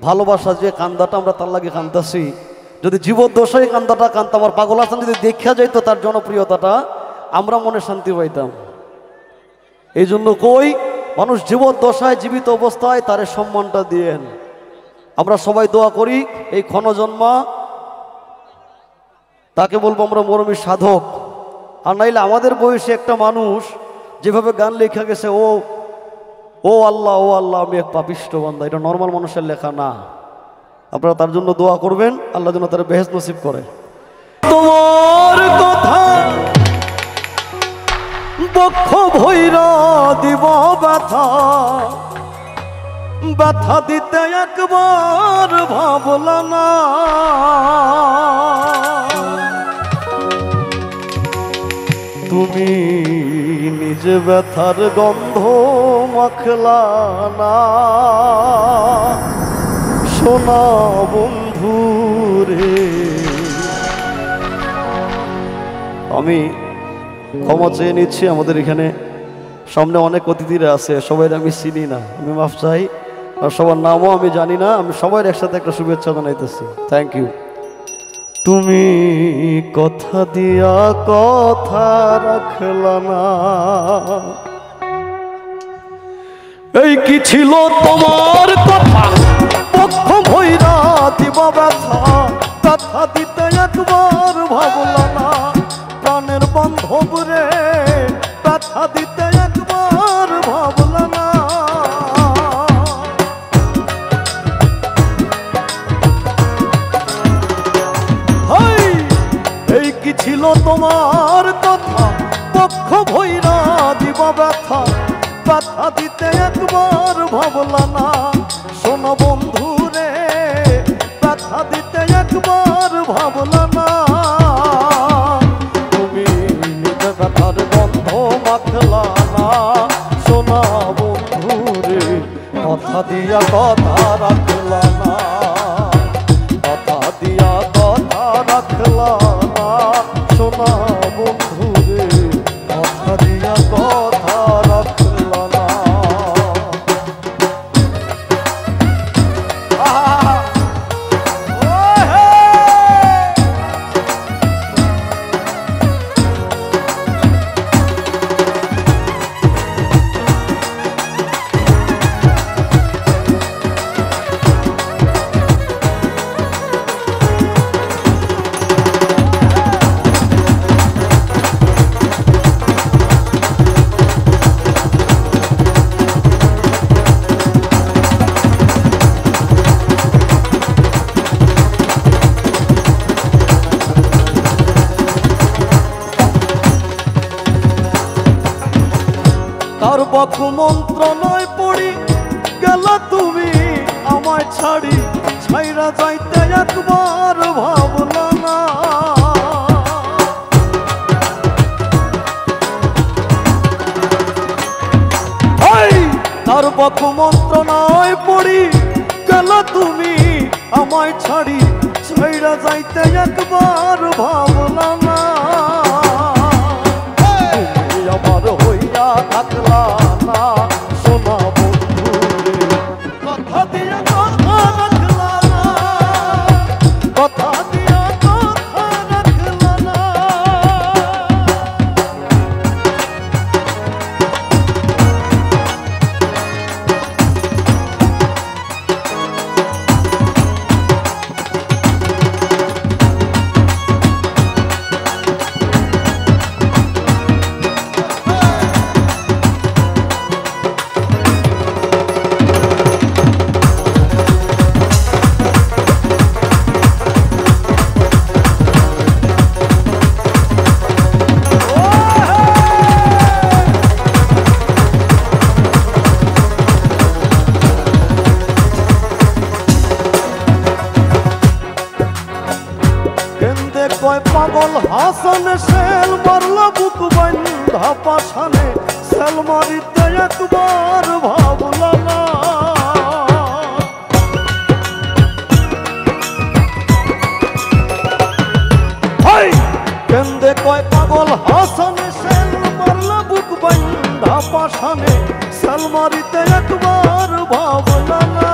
ভালোবাসা যে কান্দাটা আমরা তার লাগে কান্দাছি, যদি জীবদ্দশায় কান্দাটা কান্দতাম আর পাগল হাসান যদি দেখা যাইতো তার জনপ্রিয়তাটা, আমরা মনে শান্তি পাইতাম। এই জন্য কই মানুষ জীবদ্দশায় জীবিত অবস্থায় তার সম্মানটা দিয়েন। আমরা সবাই দোয়া করি এই ক্ষণজন্মা তাকে বলবো আমরা মরমী সাধক। আর নাইলে আমাদের বয়সে একটা মানুষ যেভাবে গান লেখা গেছে, ও ও আল্লাহ আমি এক পাপিষ্ঠ বান্দা, এটা নর্মাল মানুষের লেখা না। আপনারা তার জন্য দোয়া করবেন, আল্লাহ যেন তার বেহেশত নসিব করে। তোমার কথা বক্ষ ভৈরা দিব ব্যথা, ব্যথা দিতে একবার ভাবলা না। তুমি নিজে ব্যথার গন্ধ মাখলা না, সোনা বন্ধু রে। আমি ক্ষমা চেয়ে নিচ্ছি, আমাদের এখানে সামনে অনেক অতিথিরা আছে, সবাই আমি চিনি না, আমি মাফ চাই। আর সবার নামও আমি জানি না, আমি সবাই একসাথে একটা শুভেচ্ছা জানাইতেছি। Thank you. তুমি কথা দিয়া কথা রাখলা না, এই কি ছিল তোমার কথা পক্ষ ভৈরা দিব ব্যথা, কথা দিতে একবার ভাবলা না। প্রাণের বান্ধব রে ব্যথা দিতে একবার ভাবলা না। এই কি ছিল তোমার কথা পক্ষ ভৈরা দিব ব্যথা, ব্যথা দিতে একবার ভাবলা না। শোনো বন্ধু রে ব্যথা দিতে একবার ভাবলা না। তুমি নিজে ব্যথার গন্ধ মাখলা না, শোনা বন্ধু রে কথা দিয়া কথা রাখলা না, কথা দিয়া কথা রাখলা না। শোনা বন্ধু রে কথা দিয়া কথা রাখলা না। তার বক্ষ মন্ত্রণায় পড়ি গেলা তুমি আমায় ছাড়ি, ছাইরা যাইতে একবার ভাবলা না। তার বক্ষ মন্ত্রণায় পড়ি গেলা তুমি আমায় ছাড়ি, ছাইরা যাইতে একবার ভাবলা না। আমার হইয়া থাকলা না, সোনা বন্ধু রে কথা দিয়া কথা রাখলা না, কথা দিয়া কথা রাখলা না। কয় পাগল হাসান সেল মারলা বুক বান্ধা পাশানে, সেল মারিতে একবার ভাবলা না। কেন্দে কয় পাগল হাসান সেল মারলা বুক বান্ধা পাশানে, সেল মারিতে একবার ভাবলা না।